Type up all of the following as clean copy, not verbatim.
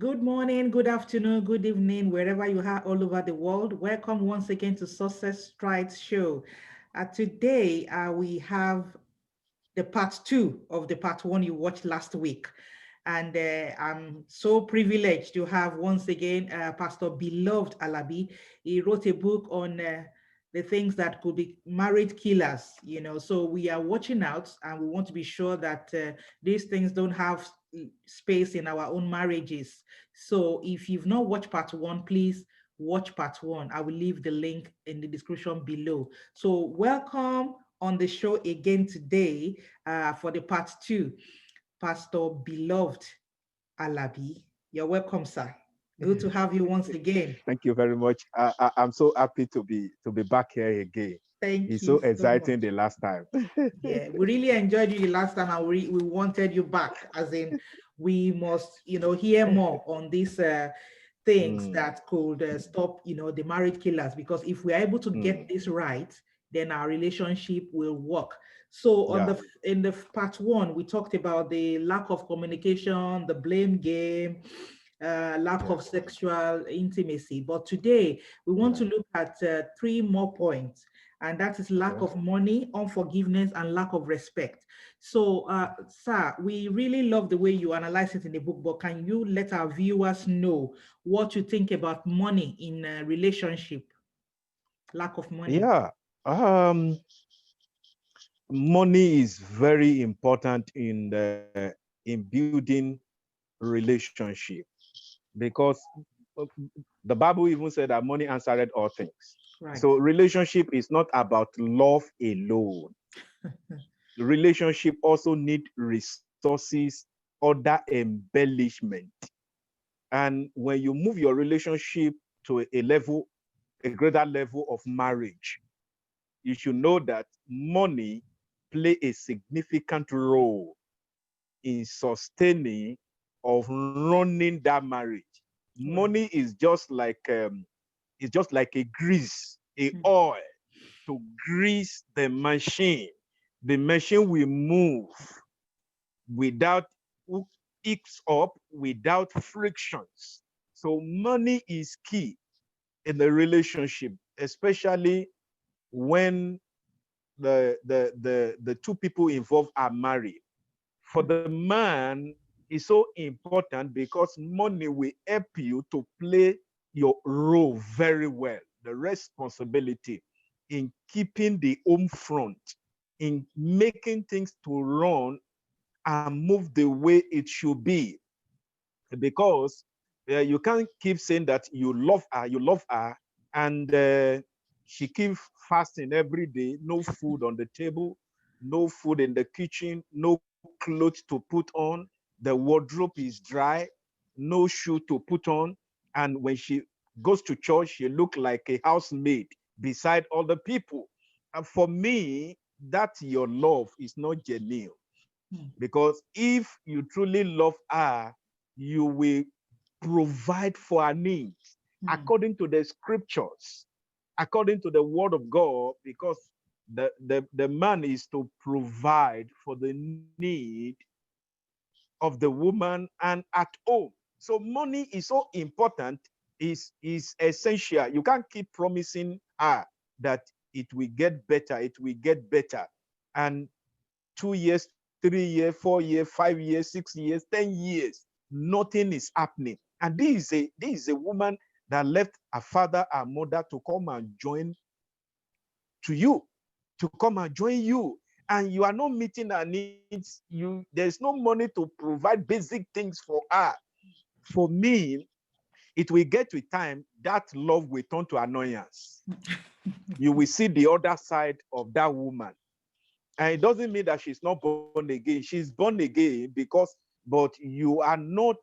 Good morning, good afternoon, good evening, wherever you are all over the world. Welcome once again to Success Strides Show. Today, we have the part two of the part one you watched last week. And I'm so privileged to have once again Pastor Beloved Alabi. He wrote a book on the things that could be marriage killers, So we are watching out and we want to be sure that these things don't have space in our own marriages. So if you've not watched part one, please watch part one. I will leave the link in the description below. So welcome on the show again today for the part two. Pastor Beloved Alabi. You're welcome, sir. Good to have you once again. Thank you very much. I'm so happy to be back here again. Thank It's you so so exciting much. the last time. Yeah, we really enjoyed you the last time and we wanted you back, as in we must, hear more on these things Mm, that could stop, the marriage killers, because if we are able to get mm, this right, then our relationship will work. So yeah, in the part one, we talked about the lack of communication, the blame game, lack yeah, of sexual intimacy. But today we want yeah. to look at three more points, and that is lack Okay. of money, unforgiveness, and lack of respect. So, sir, we really love the way you analyze it in the book, but can you let our viewers know what you think about money in a relationship? Lack of money. Yeah. Um, Money is very important in building relationship because uh, the Bible even said that money answered all things. Right. So relationship is not about love alone. Relationship also need resources, other embellishment. And when you move your relationship to a level, a greater level of marriage, you should know that money play a significant role in sustaining of running that marriage. Right. Money is just like a grease, a Mm. oil to grease the machine. The machine will move without hiccups up, without frictions. So money is key in the relationship, especially when the two people involved are married. For the man, it's so important because money will help you to play your role very well, the responsibility in keeping the home front, in making things to run and move the way it should be. Because you can't keep saying that you love her, and she keeps fasting every day, no food on the table, no food in the kitchen, no clothes to put on, the wardrobe is dry, no shoe to put on, and when she goes to church, she look like a housemaid beside other people. And for me, that your love is not genuine. Mm. Because if you truly love her, you will provide for her needs Mm. according to the scriptures, according to the word of God, because the man is to provide for the need of the woman and at home. So money is so important, is essential. You can't keep promising her that it will get better, it will get better. And 2 years, 3 years, 4 years, 5 years, 6 years, 10 years, nothing is happening. And this is a woman that left her father, her mother to come and join to you, to come and join you. And you are not meeting her needs. There's no money to provide basic things for her. For me, it will get to a time that love will turn to annoyance. You will see the other side of that woman. And it doesn't mean that she's not born again. She's born again because, but you are not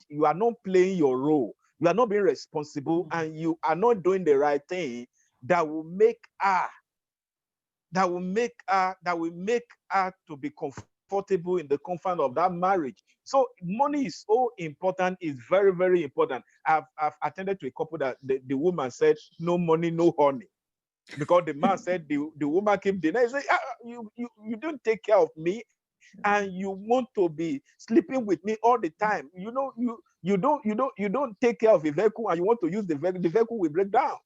playing your role. You are not being responsible, and you are not doing the right thing that will make her, that will make her to be comfortable in the confine of that marriage. So money is so important, is very, very important. I've attended to a couple that the woman said, no money, no honey. Because the man said the woman came the next day, you don't take care of me. and you want to be sleeping with me all the time. You don't take care of a vehicle, and you want to use the vehicle will break down.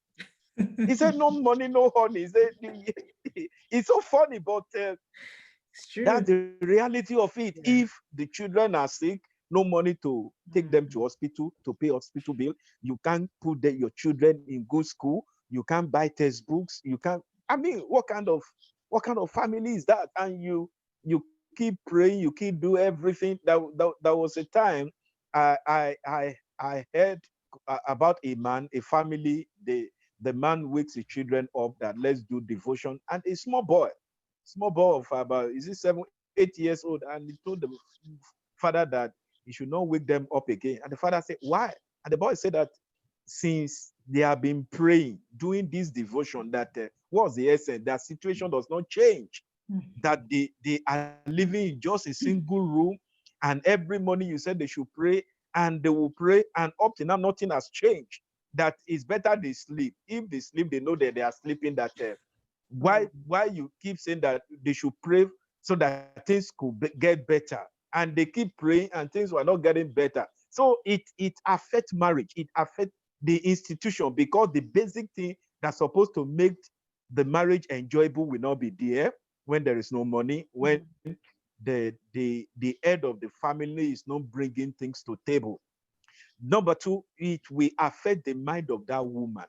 He said, no money, no honey. He said, it's so funny, but It's true. that's the reality of it. If Yeah. the children are sick, no money to take them to Mm. hospital to pay hospital bill. You can't put your children in good school. You can't buy textbooks. You can't. I mean, what kind of family is that? And you keep praying. You keep do everything. That was a time I heard about a man, a family. The man wakes the children up that let's do devotion, and a small boy of about is it 7, 8 years old, and he told the father that he should not wake them up again. And the father said, why? And the boy said that since they have been praying, doing this devotion, that what's the essence? That situation does not change. Mm. That they are living in just a single room, and every morning you said they should pray, and they will pray, and up to now nothing has changed. That it's better they sleep. If they sleep, they know that they are sleeping. That Yeah. why you keep saying that they should pray so that things could get better, and they keep praying and things were not getting better. So it affects marriage, it affects the institution, because the basic thing that's supposed to make the marriage enjoyable will not be there when there is no money, when Mm. the head of the family is not bringing things to table. Number two, it will affect the mind of that woman.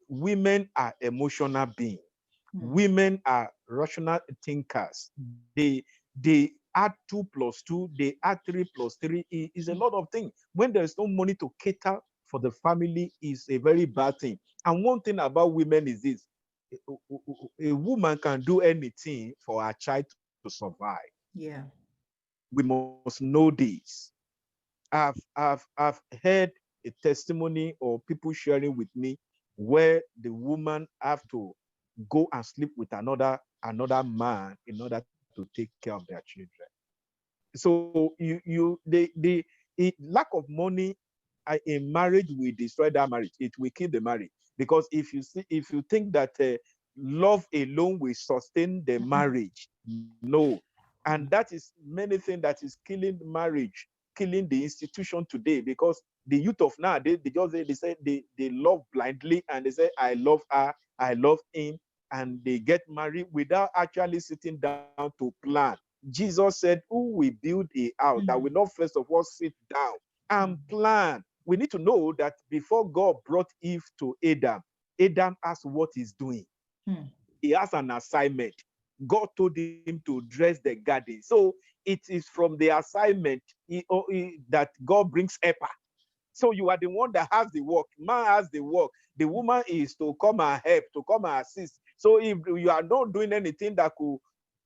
Women are emotional beings. Mm. Women are rational thinkers. They add 2 plus 2, they add 3 plus 3. Is a lot of things. When there is no money to cater for the family, is a very bad thing. And one thing about women is this: a woman can do anything for her child to survive. Yeah. We must know this. I've heard a testimony or people sharing with me where the woman have to go and sleep with another man in order to take care of their children. So lack of money in marriage will destroy that marriage. It will kill the marriage, because if you think that love alone will sustain the Mm-mm. marriage, no. And Mm. that is many things that is killing marriage, killing the institution today, because the youth of now, they say they love blindly, and they say I love her, I love him, and they get married without actually sitting down to plan. Jesus said, who will build a house that will Mm. not first of all sit down and Mm. plan? We need to know that before God brought Eve to Adam, Adam asked what he's doing. Mm. He has an assignment. God told him to dress the garden. So it is from the assignment that God brings helper. So you are the one that has the work. Man has the work. The woman is to come and help, to come and assist. So if you are not doing anything that could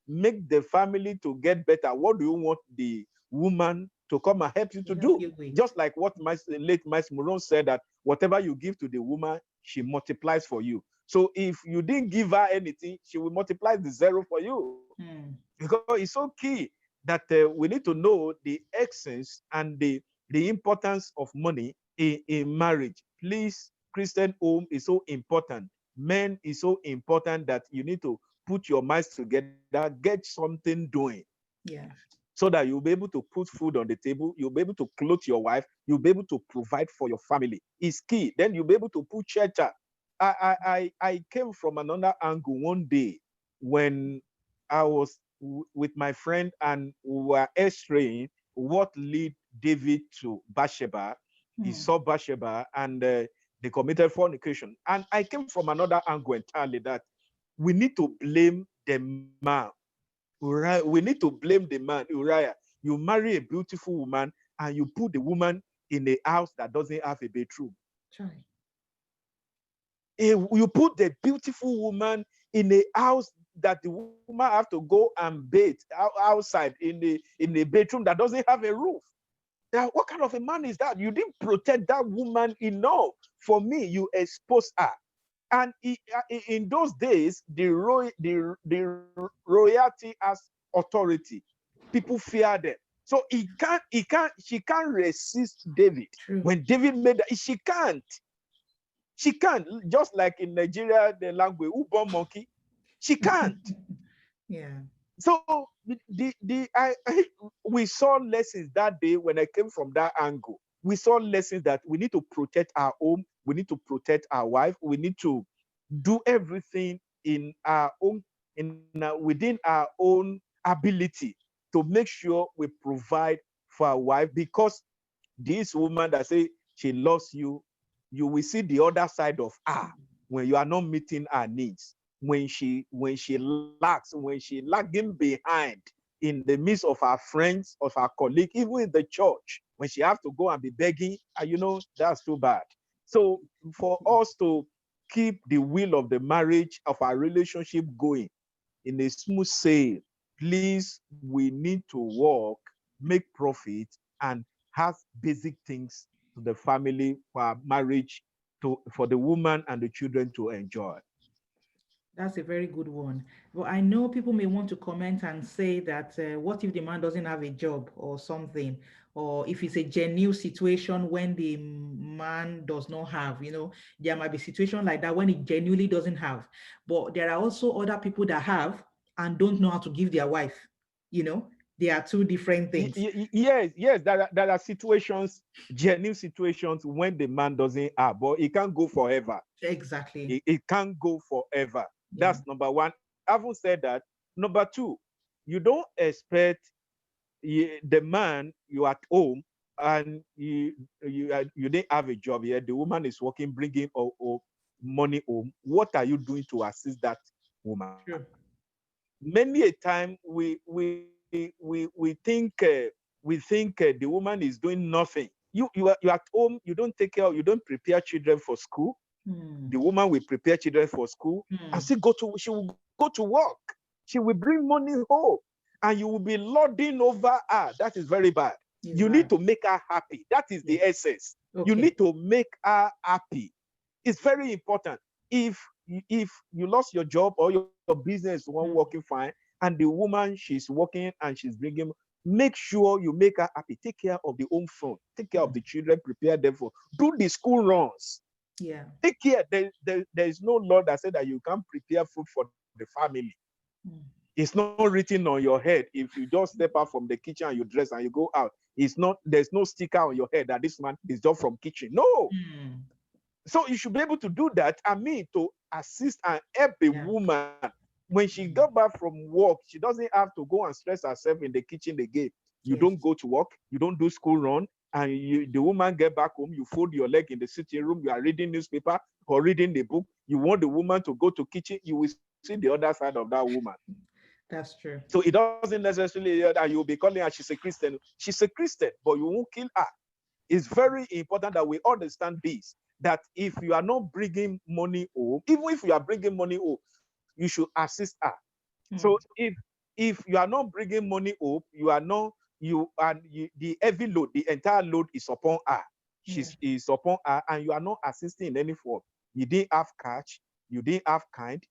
make the family to get better, what do you want the woman to come and help you to To help do? you with. Just like what my late Mice Moron said, that whatever you give to the woman, she multiplies for you. So if you didn't give her anything, she will multiply the zero for you. Mm. Because it's so key that we need to know the essence and the importance of money in marriage. Please, Christian home is so important. Men is so important that you need to put your minds together, get something doing, Yeah. so that you'll be able to put food on the table, you'll be able to clothe your wife, you'll be able to provide for your family. It's key. Then you'll be able to put shelter. I came from another angle one day when I was with my friend, and we were x-raying what lead David to Bathsheba. He Mm. saw Bathsheba, and they committed fornication. And I came from another angle entirely, that we need to blame the man. Uriah, we need to blame the man, Uriah. You marry a beautiful woman, and you put the woman in a house that doesn't have a bedroom. Try. You put the beautiful woman in a house that the woman have to go and bathe outside in a bedroom that doesn't have a roof. Now, what kind of a man is that? You didn't protect that woman enough. For me, you expose her. And in those days, the royalty has authority. People fear them. So she can't resist David. True. When David made that, she can't. She can't. Just like in Nigeria, the language, who born monkey? She can't. Yeah. So we saw lessons that day when I came from that angle. We saw lessons that we need to protect our home, we need to protect our wife, we need to do everything in our own, within our own ability to make sure we provide for our wife, because this woman that say she loves you, you will see the other side of her when you are not meeting her needs, when she lacks, when she lagging behind in the midst of her friends, of her colleague, even in the church, when she have to go and be begging, that's too bad. So for us to keep the will of the marriage, of our relationship going in a smooth sail, please, we need to work, make profit, and have basic things to the family, for our marriage, for the woman and the children to enjoy. That's a very good one. But I know people may want to comment and say that what if the man doesn't have a job or something, or if it's a genuine situation when the man does not have, there might be situation like that when he genuinely doesn't have. But there are also other people that have and don't know how to give their wife. You know, they are two different things. Yes, yes, there are situations, genuine situations, when the man doesn't have, but it can't go forever. Exactly. It can't go forever. Yeah. That's number one. Having said that, number two, you don't expect the man, you at home, and you didn't have a job yet. The woman is working, bringing money home. What are you doing to assist that woman? True. Many a time we think the woman is doing nothing. You at home, you don't take care, you don't prepare children for school. Hmm. The woman will prepare children for school and Hmm. she will go to work. She will bring money home, and you will be lording over her. That is very bad. It's You need bad. to make her happy. That is the Yes. essence. You Okay. need to make her happy. It's very important. If you lost your job or your business one working Hmm. fine, and the woman, she's working and she's bringing, make sure you make her happy. Take care of the home front. Take care Hmm. of the children. Prepare them for, do the school runs. Yeah. Take care. There is no law that said that you can't prepare food for the family. Hmm. It's not written on your head. If you just step out from the kitchen and you dress and you go out, there's no sticker on your head that this man is just from kitchen. No. Hmm. So you should be able to do that. I mean, to assist and help the Yeah. woman when she got back from work. She doesn't have to go and stress herself in the kitchen again. You Yes. don't go to work, you don't do school run, and the woman get back home, you fold your leg in the sitting room, you are reading newspaper or reading the book. You want the woman to go to kitchen, you will see the other side of that woman. That's true. So it doesn't necessarily that you'll be calling her she's a Christian. She's a Christian, but you won't kill her. It's very important that we understand this, that if you are not bringing money home, even if you are bringing money home, you should assist her. So Hmm. if you are not bringing money home, you are not, the heavy load, the entire load is upon her. Yeah. She's is upon her, and you are not assisting in any form. You didn't have cash, you didn't have kind,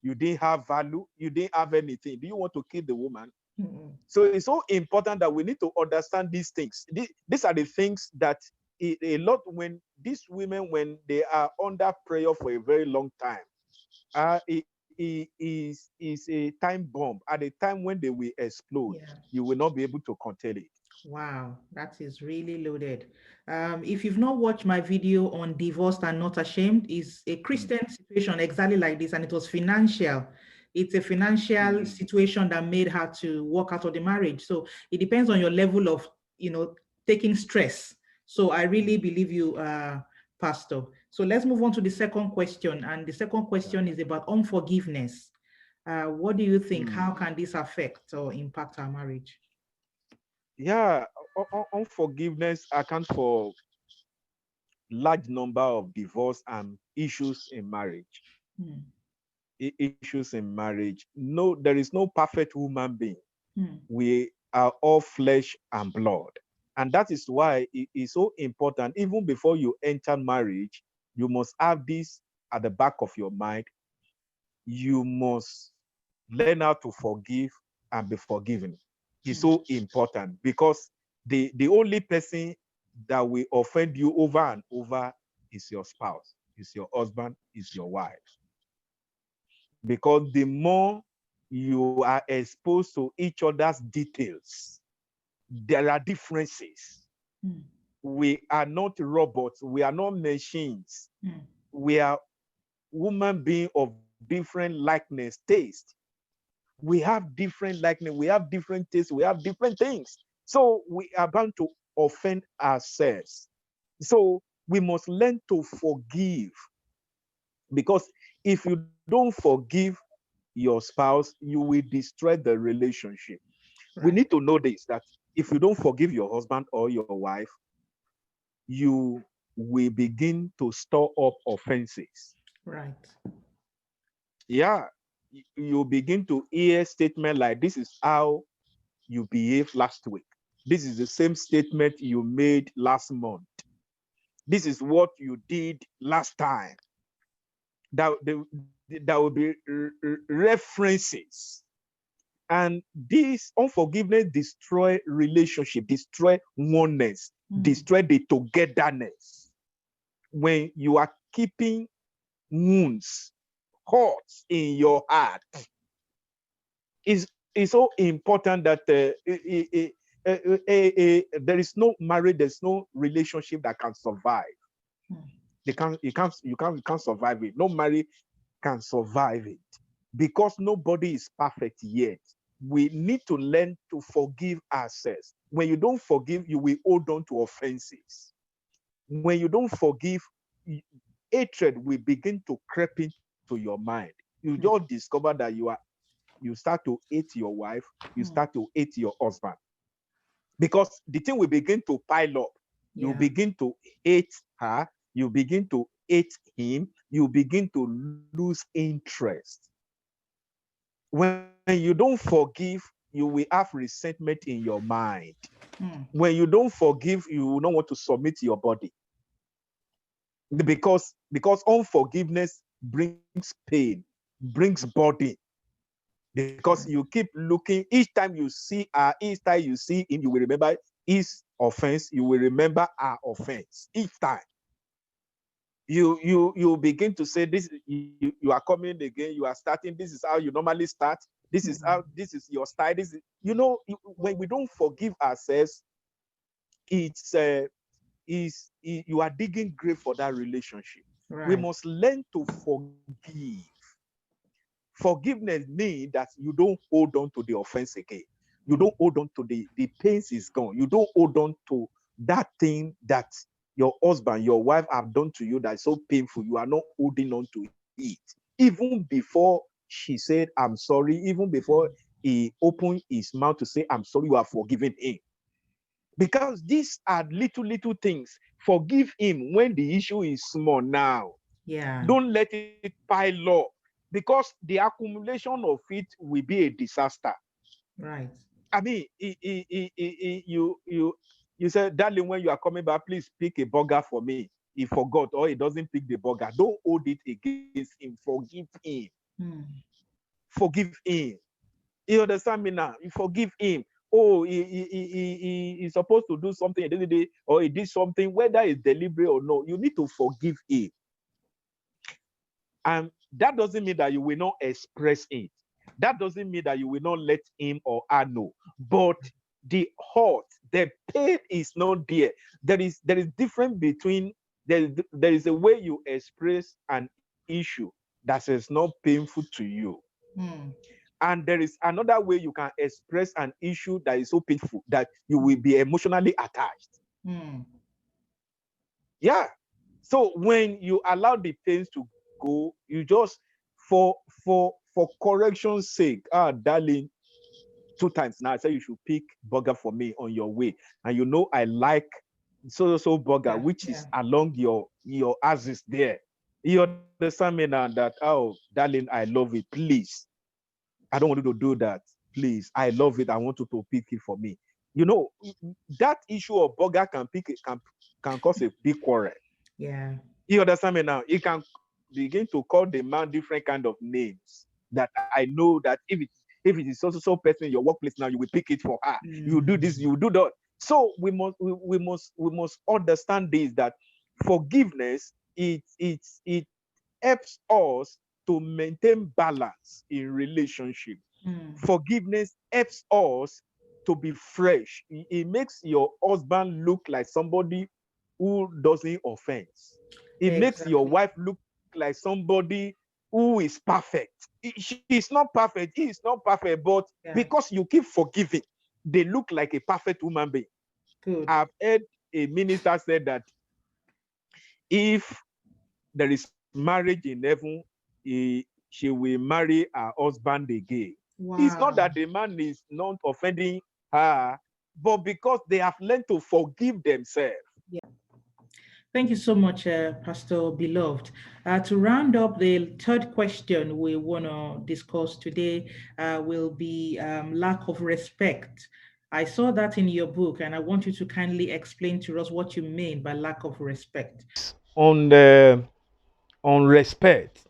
you didn't have value, you didn't have anything. Do you want to kill the woman? Hmm. So it's so important that we need to understand these things. These are the things that a lot, when these women, when they are under prayer for a very long time, is a time bomb. At the time when they will explode, Yeah. you will not be able to contain it. Wow, that is really loaded. If you've not watched my video on divorced and not ashamed, is a Mm, Christian situation exactly like this, and it was financial. It's a financial mm, situation that made her to walk out of the marriage. So it depends on your level of, you know, taking stress. So I really mm, believe you, Pastor. So let's move on to the second question, and the second yeah. question is about unforgiveness. What do you think? Mm. How can this affect or impact our marriage? Yeah, unforgiveness accounts for large number of divorce and issues in marriage. Hmm. Issues in marriage. No, there is no perfect human being. Hmm. We are all flesh and blood. And that is why it is so important, even before you enter marriage, you must have this at the back of your mind. You must learn how to forgive and be forgiven. It's Hmm. so important, because the only person that will offend you over and over is your spouse, is your husband, is your wife. Because the more you are exposed to each other's details. There are differences. Mm. We are not robots. We are not machines. Mm. We are human beings of different likeness, taste. We have different likeness. We have different tastes. We have different things. So we are bound to offend ourselves. So we must learn to forgive, because if you don't forgive your spouse, you will destroy the relationship. We Right. need to know this, that if you don't forgive your husband or your wife, you will begin to store up offenses. Right. Yeah, you begin to hear statement like, this is how you behaved last week. This is the same statement you made last month. This is what you did last time. That will be references. And this unforgiveness destroy relationship, destroy oneness, Mm. destroy the togetherness. When you are keeping wounds, hurts in your heart, it's so important that there is no marriage, there's no relationship that can survive. Mm. You can't survive it. No marriage can survive it, because nobody is perfect yet. We need to learn to forgive ourselves. When you don't forgive, you will hold on to offenses. When you don't forgive, hatred will begin to creep into your mind. You just Mm. discover that you start to hate your wife, you Mm. start to hate your husband, because the thing will begin to pile up. You Yeah. begin to hate her, you begin to hate him, you begin to lose interest. When you don't forgive, you will have resentment in your mind. Mm. When you don't forgive, you will not want to submit your body, because unforgiveness brings pain, brings burden. Because you Right. keep looking, each time you see her, each time you see him, you will remember his offense, you will remember her offense. Each time you begin to say, this, you are coming again, you are starting, this is how you normally start, Mm. this is your style, when we don't forgive ourselves, it's you are digging grave for that relationship. We Right. must learn to forgive. Forgiveness means that you don't hold on to the offense again. You don't Mm. hold on to the pains is gone. You don't hold on to that thing that your husband, your wife have done to you that is so painful. You are not holding on to it. Even before she said, I'm sorry, even before Mm. he opened his mouth to say, I'm sorry, you are forgiven him. Because these are little, little things. Forgive him when the issue is small now. Yeah. Don't let it pile up, because the accumulation of it will be a disaster. Right. I mean, you said, darling, when you are coming back, please pick a burger for me. He forgot or he doesn't pick the burger. Don't hold it against him. Forgive him. Mm. Forgive him. You understand me now? You forgive him. Oh, he's supposed to do something, or he did something, whether it's deliberate or no. You need to forgive him. And that doesn't mean that you will not express it. That doesn't mean that you will not let him or her know. But the hurt, the pain is not there. There is difference between there is a way you express an issue that is not painful to you. Mm. And there is another way you can express an issue that is so painful that you will Mm. be emotionally attached. Mm. Yeah. So when you allow the pains to go, you just for for correction's sake, darling, 2 times now I say you should pick burger for me on your way, and I like so burger, Yeah. which Yeah. is along your axis there. You understand me now that, oh, darling, I love it. Please, I don't want you to do that. Please, I love it. I want you to pick it for me. You know that issue of burger can cause a big quarrel. Yeah. You understand me now? You can begin to call the man different kind of names that I know that if it is so person in your workplace now, you will pick it for her. You do this, Mm. you do that. So we must understand this, that forgiveness, it helps us to maintain balance in relationship. Mm. Forgiveness helps us to be fresh. It makes your husband look like somebody who doesn't offense. It makes your Exactly. wife look like somebody who is perfect. She's not perfect. He is not perfect, but Yeah. because you keep forgiving, they look like a perfect human being. Good. I've heard a minister said that if there is marriage in heaven, she will marry her husband again. It's not that Wow. the man is not offending her, but because they have learned to forgive themselves. Yeah. Thank you so much, Pastor Beloved. To round up, the third question we want to discuss today will be lack of respect. I saw that in your book, and I want you to kindly explain to us what you mean by lack of respect. On the on respect,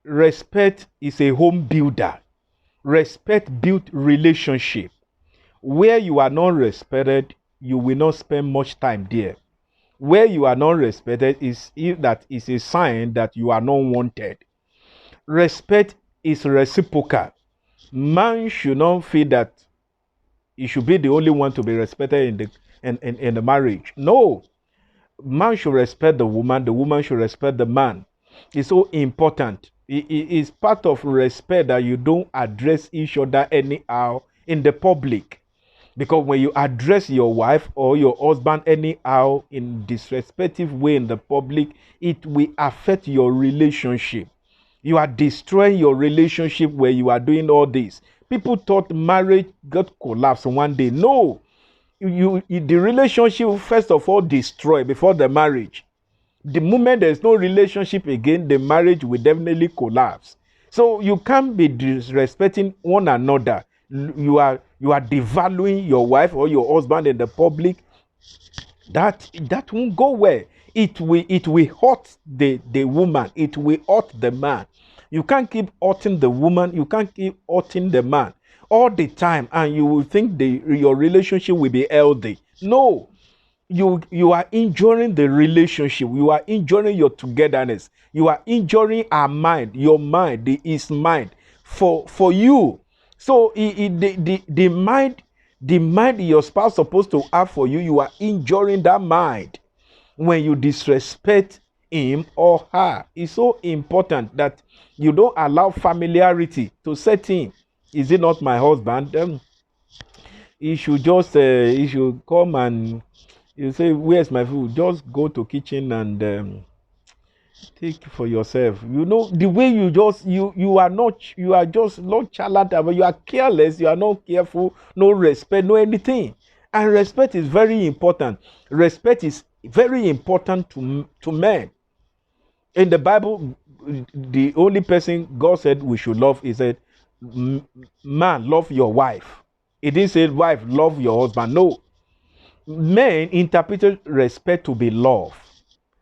respect is a home builder. Respect build relationship. Where you are not respected, you will not spend much time there. Where you are not respected is if that is a sign that you are not wanted. Respect is reciprocal. Man should not feel that he should be the only one to be respected in the marriage. No, man should respect the woman should respect the man. It's so important. It is part of respect that you don't address each other anyhow in the public. Because when you address your wife or your husband anyhow in disrespectful way in the public, it will affect your relationship. You are destroying your relationship where you are doing all this. People thought marriage got collapsed one day. No, the relationship first of all destroy before the marriage. The moment there is no relationship again, the marriage will definitely collapse. So you can't be disrespecting one another. You are devaluing your wife or your husband in the public. That won't go well. It will hurt the woman. It will hurt the man. You can't keep hurting the woman. You can't keep hurting the man all the time, and you will think your relationship will be healthy. No, you are injuring the relationship. You are injuring your togetherness. You are injuring our mind, your mind, his mind for you. So the mind your spouse supposed to have for you, you are injuring that mind when you disrespect him or her. It's so important that you don't allow familiarity to set in. Is it not my husband? He should come and you say, where's my food? Just go to kitchen and take for yourself. You know the way you are just not charlatan, but you are careless. You are not careful. No respect, no anything. And respect is very important. Respect is very important to men. In the Bible, the only person God said we should love, He said, man, love your wife. He didn't say, wife, love your husband. No, men interpreted respect to be love.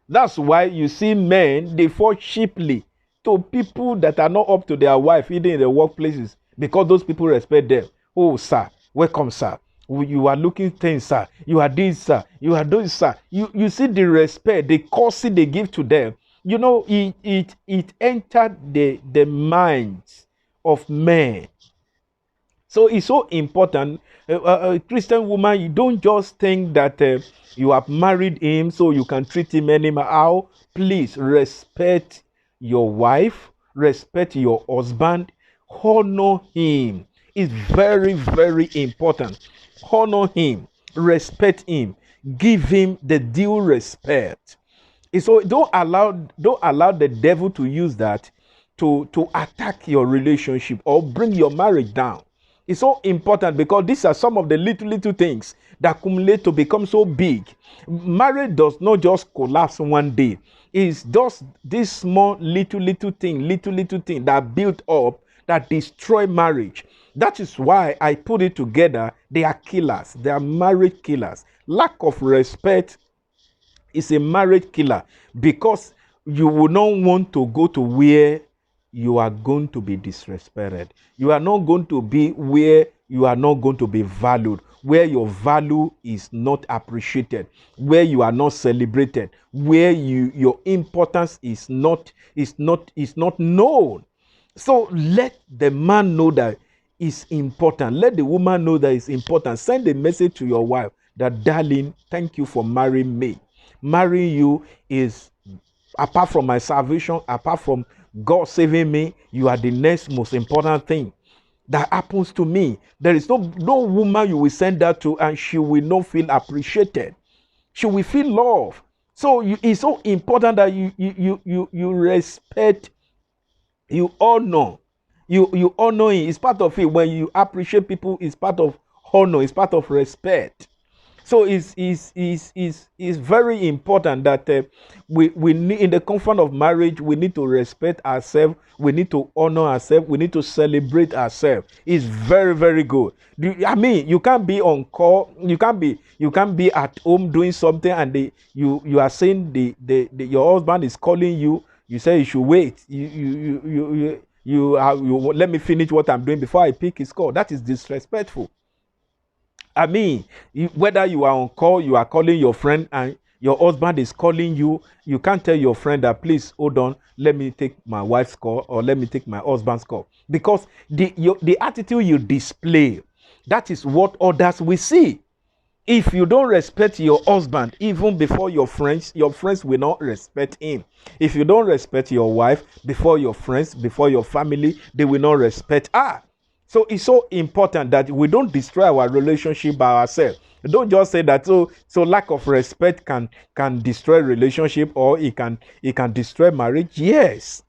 That's why you see men, they fall cheaply to people that are not up to their wife, even in the workplaces, because those people respect them. Oh, sir, welcome, sir. You are looking things, sir. You are this, sir. You are doing, sir. You see the respect, the courtesy they give to them. You know, it entered the minds of men. So it's so important. A Christian woman, you don't just think that you have married him so you can treat him anyhow. Please respect your wife, respect your husband, honor him. It's very, very important. Honor him, respect him, give him the due respect. So don't allow the devil to use that to attack your relationship or bring your marriage down. It's so important because these are some of the little things that accumulate to become so big. Marriage does not just collapse one day. It's just this small little thing that build up that destroy marriage. That is why I put it together. They are killers. They are marriage killers. Lack of respect is a marriage killer because you will not want to go to where you are going to be disrespected. You are not going to be where you are not going to be valued, where your value is not appreciated, where you are not celebrated, where your importance is not known. So let the man know that it's important. Let the woman know that it's important. Send a message to your wife that, darling, thank you for marrying me. Marrying you is, apart from my salvation, apart from God saving me, you are the next most important thing that happens to me. There is no woman you will send that to and she will not feel appreciated. She will feel love. So it's so important that you respect, you honor, you honor it. It's part of it. When you appreciate people, it's part of honor, it's part of respect. So it's very important that we need, in the comfort of marriage, we need to respect ourselves, we need to honor ourselves, we need to celebrate ourselves. It's very, very good. I mean, you can't be on call, you can't be at home doing something, and you are saying your husband is calling you. You say you should wait. You let me finish what I'm doing before I pick his call. That is disrespectful. I mean, whether you are on call, you are calling your friend, and your husband is calling you, you can't tell your friend that, please hold on, let me take my wife's call or let me take my husband's call. Because the attitude you display, that is what others will see. If you don't respect your husband, even before your friends will not respect him. If you don't respect your wife before your friends, before your family, they will not respect her. So it's so important that we don't destroy our relationship by ourselves. Don't just say that, so lack of respect can destroy relationship, or it can destroy marriage. Yes,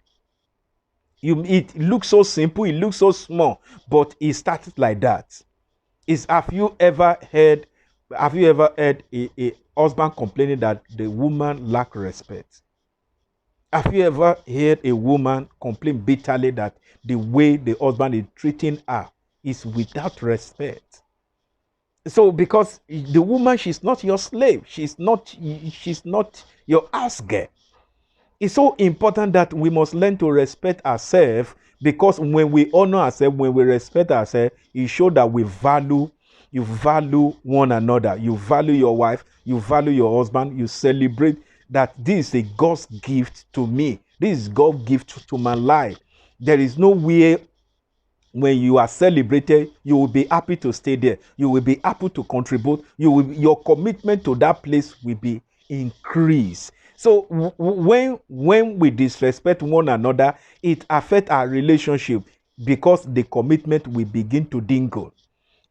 it looks so simple, it looks so small, but it starts like that. Is have you ever heard a husband complaining that the woman lack respect? Have you ever heard a woman complain bitterly that the way the husband is treating her is without respect? So because the woman, she's not your slave, she's not your house girl. It's so important that we must learn to respect ourselves, because when we honor ourselves, when we respect ourselves, it shows that you value one another, you value your wife, you value your husband, you celebrate that this is a God's gift to me, this is God's gift to my life. There is no way, when you are celebrated, you will be happy to stay there, you will be happy to contribute, your commitment to that place will be increased. So when we disrespect one another, it affects our relationship, because the commitment will begin to dingle,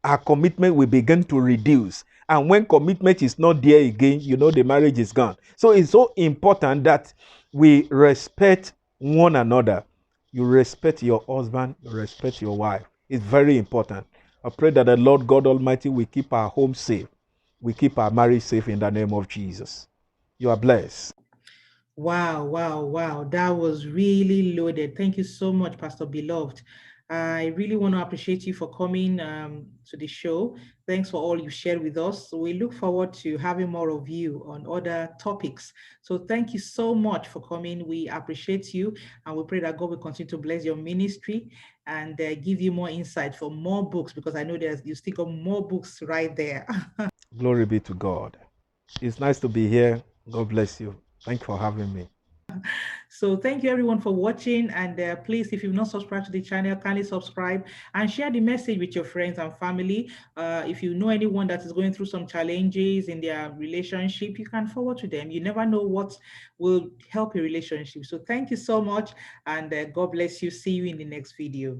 our commitment will begin to reduce. And when commitment is not there again, the marriage is gone. So it's so important that we respect one another. You respect your husband, you respect your wife. It's very important. I pray that the Lord God Almighty will keep our home safe. We keep our marriage safe in the name of Jesus. You are blessed. Wow, wow, wow. That was really loaded. Thank you so much, Pastor Beloved. I really want to appreciate you for coming to the show. Thanks for all you shared with us. We look forward to having more of you on other topics. So thank you so much for coming. We appreciate you, and we pray that God will continue to bless your ministry and give you more insight for more books, because I know you still got more books right there. Glory be to God. It's nice to be here. God bless you. Thank you for having me. So thank you everyone for watching, and please, if you've not subscribed to the channel, kindly subscribe and share the message with your friends and family. If you know anyone that is going through some challenges in their relationship, you can forward to them. You never know what will help your relationship. So thank you so much, and God bless you. See you in the next video.